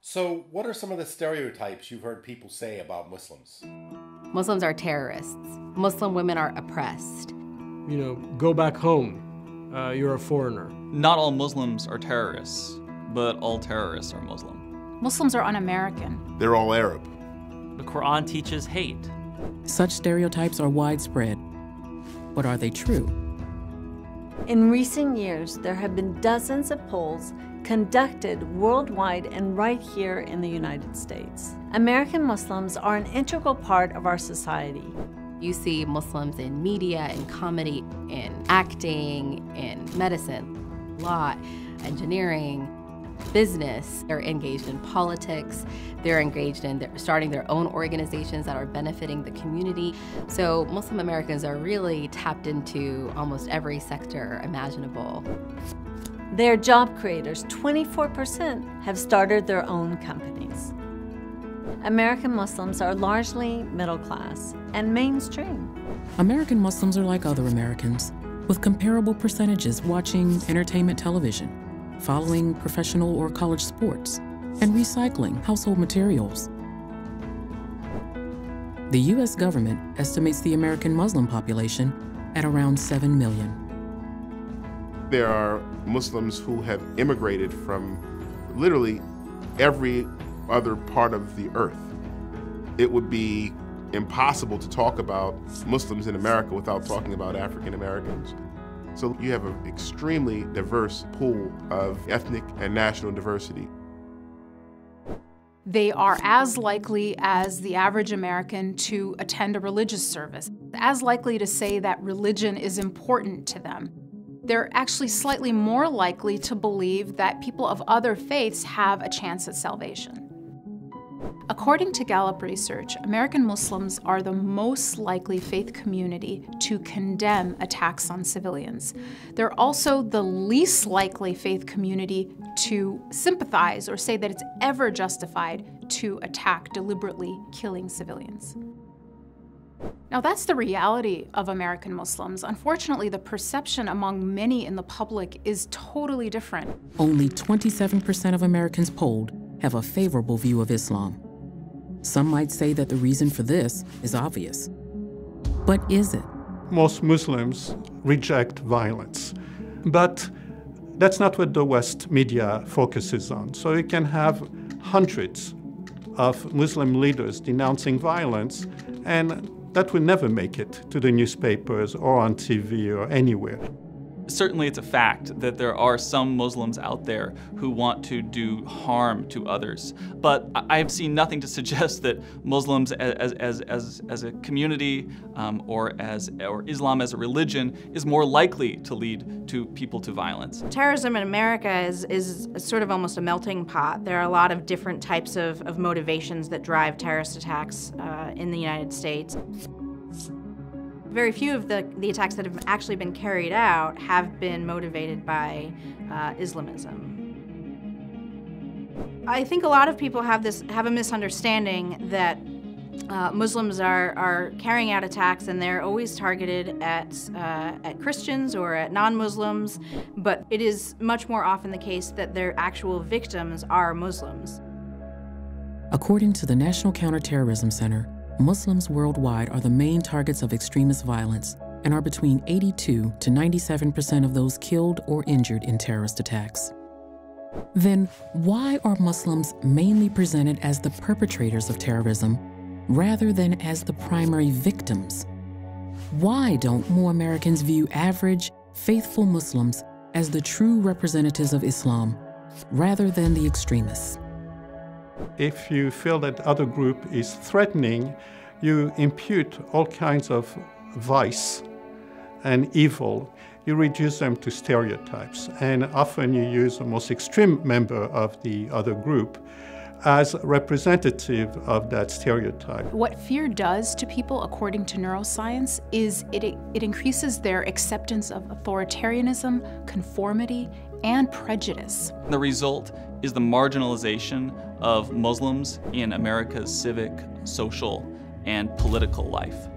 So, what are some of the stereotypes you've heard people say about Muslims? Muslims are terrorists. Muslim women are oppressed. You know, go back home. You're a foreigner. Not all Muslims are terrorists, but all terrorists are Muslim. Muslims are un-American. They're all Arab. The Quran teaches hate. Such stereotypes are widespread, but are they true? In recent years, there have been dozens of polls conducted worldwide and right here in the United States. American Muslims are an integral part of our society. You see Muslims in media, in comedy, in acting, in medicine, law, engineering, business. They're engaged in politics. They're engaged in starting their own organizations that are benefiting the community. So Muslim Americans are really tapped into almost every sector imaginable. They're job creators. 24% have started their own companies. American Muslims are largely middle class and mainstream. American Muslims are like other Americans, with comparable percentages watching entertainment television, following professional or college sports, and recycling household materials. The U.S. government estimates the American Muslim population at around 7 million. There are Muslims who have immigrated from literally every other part of the earth. It would be impossible to talk about Muslims in America without talking about African Americans. So you have an extremely diverse pool of ethnic and national diversity. They are as likely as the average American to attend a religious service, as likely to say that religion is important to them. They're actually slightly more likely to believe that people of other faiths have a chance at salvation. According to Gallup research, American Muslims are the most likely faith community to condemn attacks on civilians. They're also the least likely faith community to sympathize or say that it's ever justified to attack, deliberately killing civilians. Now, that's the reality of American Muslims. Unfortunately, the perception among many in the public is totally different. Only 27% of Americans polled have a favorable view of Islam. Some might say that the reason for this is obvious. But is it? Most Muslims reject violence, but that's not what the West media focuses on. So you can have hundreds of Muslim leaders denouncing violence, and that will never make it to the newspapers or on TV or anywhere. Certainly it's a fact that there are some Muslims out there who want to do harm to others, but I've seen nothing to suggest that Muslims as a community or Islam as a religion is more likely to lead to people to violence. Terrorism in America is sort of almost a melting pot. There are a lot of different types of motivations that drive terrorist attacks in the United States. Very few of the attacks that have actually been carried out have been motivated by Islamism. I think a lot of people have a misunderstanding that Muslims are carrying out attacks and they're always targeted at Christians or at non-Muslims, but it is much more often the case that their actual victims are Muslims. According to the National Counterterrorism Center, Muslims worldwide are the main targets of extremist violence and are between 82 to 97% of those killed or injured in terrorist attacks. Then why are Muslims mainly presented as the perpetrators of terrorism rather than as the primary victims? Why don't more Americans view average, faithful Muslims as the true representatives of Islam rather than the extremists? If you feel that other group is threatening, you impute all kinds of vice and evil. You reduce them to stereotypes, and often you use the most extreme member of the other group as representative of that stereotype. What fear does to people, according to neuroscience, is it increases their acceptance of authoritarianism, conformity, and prejudice. The result is the marginalization of Muslims in America's civic, social, and political life.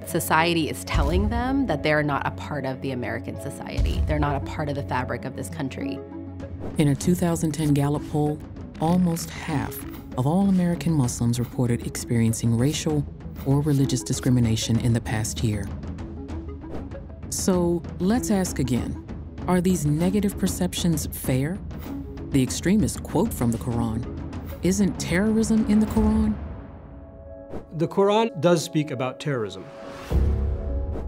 Society is telling them that they're not a part of the American society. They're not a part of the fabric of this country. In a 2010 Gallup poll, almost half of all American Muslims reported experiencing racial or religious discrimination in the past year. So let's ask again, are these negative perceptions fair? The extremists quote from the Quran. Isn't terrorism in the Quran? The Quran does speak about terrorism,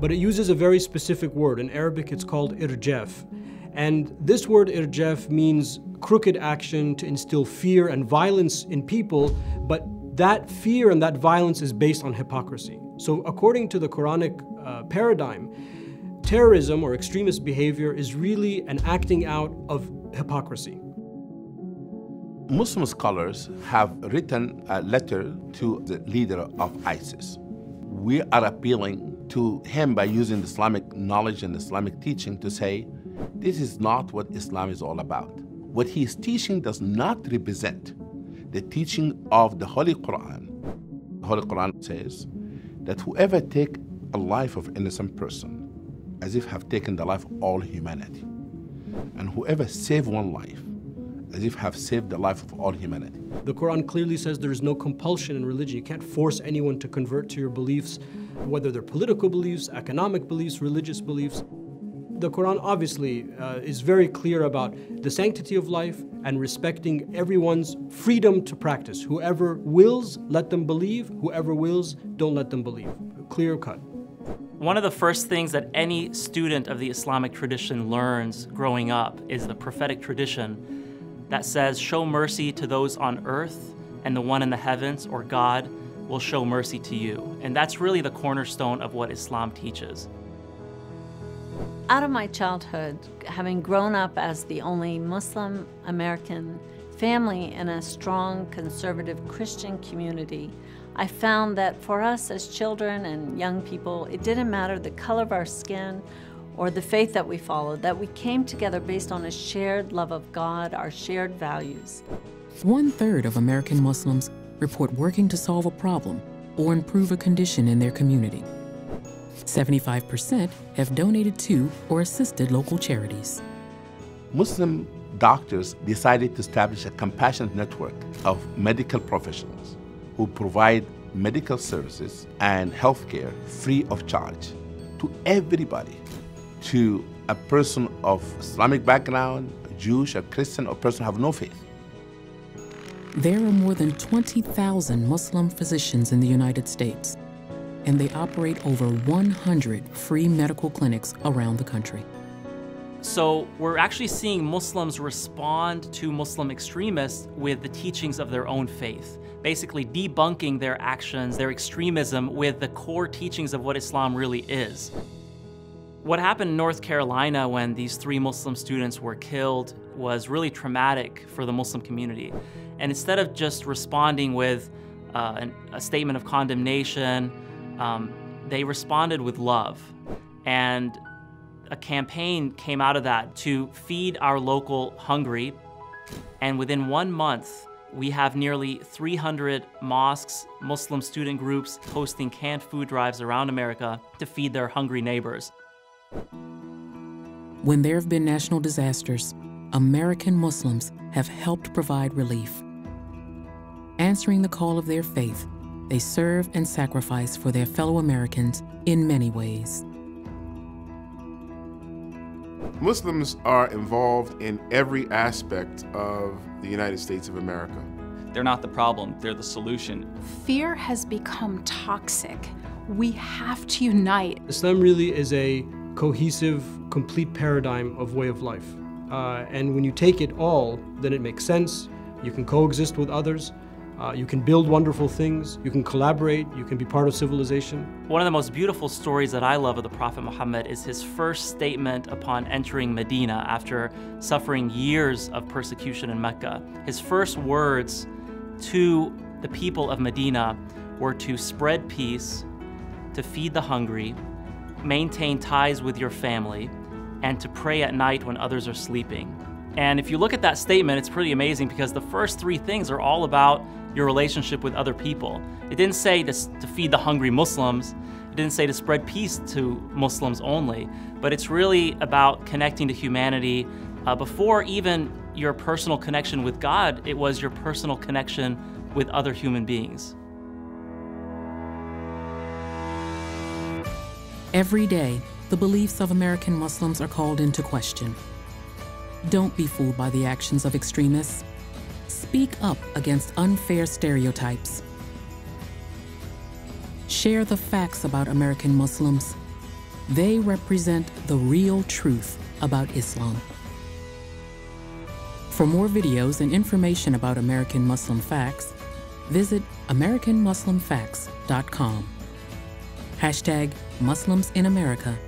but it uses a very specific word. In Arabic, it's called irjaf. And this word irjaf means crooked action to instill fear and violence in people, but that fear and that violence is based on hypocrisy. So according to the Quranic paradigm, terrorism or extremist behavior is really an acting out of hypocrisy. Muslim scholars have written a letter to the leader of ISIS. We are appealing to him by using Islamic knowledge and Islamic teaching to say, this is not what Islam is all about. What he is teaching does not represent the teaching of the Holy Quran. The Holy Quran says that whoever take a life of innocent person as if have taken the life of all humanity, and whoever save one life as if have saved the life of all humanity. The Quran clearly says there is no compulsion in religion. You can't force anyone to convert to your beliefs, whether they're political beliefs, economic beliefs, religious beliefs. The Quran obviously is very clear about the sanctity of life and respecting everyone's freedom to practice. Whoever wills, let them believe. Whoever wills, don't let them believe. Clear cut. One of the first things that any student of the Islamic tradition learns growing up is the prophetic tradition that says, show mercy to those on earth, and the one in the heavens, or God, will show mercy to you. And that's really the cornerstone of what Islam teaches. Out of my childhood, having grown up as the only Muslim American family in a strong conservative Christian community, I found that for us as children and young people, it didn't matter the color of our skin or the faith that we followed, that we came together based on a shared love of God, our shared values. 1/3 of American Muslims report working to solve a problem or improve a condition in their community. 75% have donated to or assisted local charities. Muslim doctors decided to establish a compassionate network of medical professionals who provide medical services and healthcare free of charge to everybody, to a person of Islamic background, Jewish or Christian, or person who have no faith. There are more than 20,000 Muslim physicians in the United States, and they operate over 100 free medical clinics around the country. So we're actually seeing Muslims respond to Muslim extremists with the teachings of their own faith, basically debunking their actions, their extremism with the core teachings of what Islam really is. What happened in North Carolina when these 3 Muslim students were killed was really traumatic for the Muslim community. And instead of just responding with a statement of condemnation, they responded with love. And a campaign came out of that to feed our local hungry. And within 1 month, we have nearly 300 mosques, Muslim student groups hosting canned food drives around America to feed their hungry neighbors. When there have been national disasters, American Muslims have helped provide relief. Answering the call of their faith, they serve and sacrifice for their fellow Americans in many ways. Muslims are involved in every aspect of the United States of America. They're not the problem, they're the solution. Fear has become toxic. We have to unite. Islam really is a cohesive, complete paradigm of way of life. And when you take it all, then it makes sense. You can coexist with others. You can build wonderful things. You can collaborate. You can be part of civilization. One of the most beautiful stories that I love of the Prophet Muhammad is his first statement upon entering Medina after suffering years of persecution in Mecca. His first words to the people of Medina were to spread peace, to feed the hungry, maintain ties with your family, and to pray at night when others are sleeping. And if you look at that statement, it's pretty amazing because the first 3 things are all about your relationship with other people. It didn't say to feed the hungry Muslims. It didn't say to spread peace to Muslims only, but it's really about connecting to humanity before even your personal connection with God, it was your personal connection with other human beings. Every day, the beliefs of American Muslims are called into question. Don't be fooled by the actions of extremists. Speak up against unfair stereotypes. Share the facts about American Muslims. They represent the real truth about Islam. For more videos and information about American Muslim facts, visit AmericanMuslimFacts.com. #Muslims in America